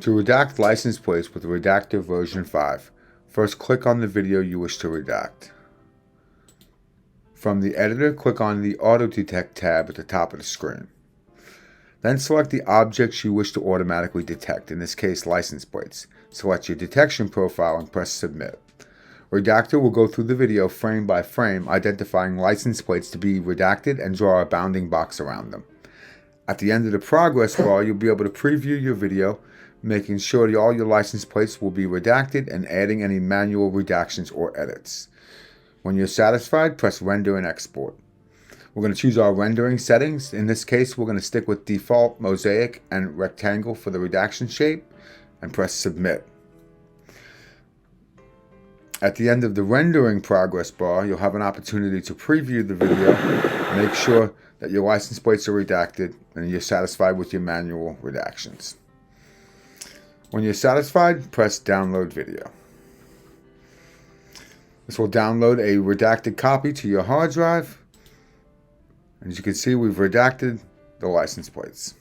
To redact license plates with Redactor version 5, first click on the video you wish to redact. From the editor, click on the Auto Detect tab at the top of the screen. Then select the objects you wish to automatically detect, in this case license plates. Select your detection profile and press Submit. Redactor will go through the video frame by frame, identifying license plates to be redacted and draw a bounding box around them. At the end of the progress bar, you'll be able to preview your video, making sure that all your license plates will be redacted and adding any manual redactions or edits. When you're satisfied, press Render and Export. We're going to choose our rendering settings. In this case, we're going to stick with default mosaic and rectangle for the redaction shape and press Submit. At the end of the rendering progress bar, you'll have an opportunity to preview the video, make sure that your license plates are redacted, and you're satisfied with your manual redactions. When you're satisfied, press Download Video. This will download a redacted copy to your hard drive. As you can see, we've redacted the license plates.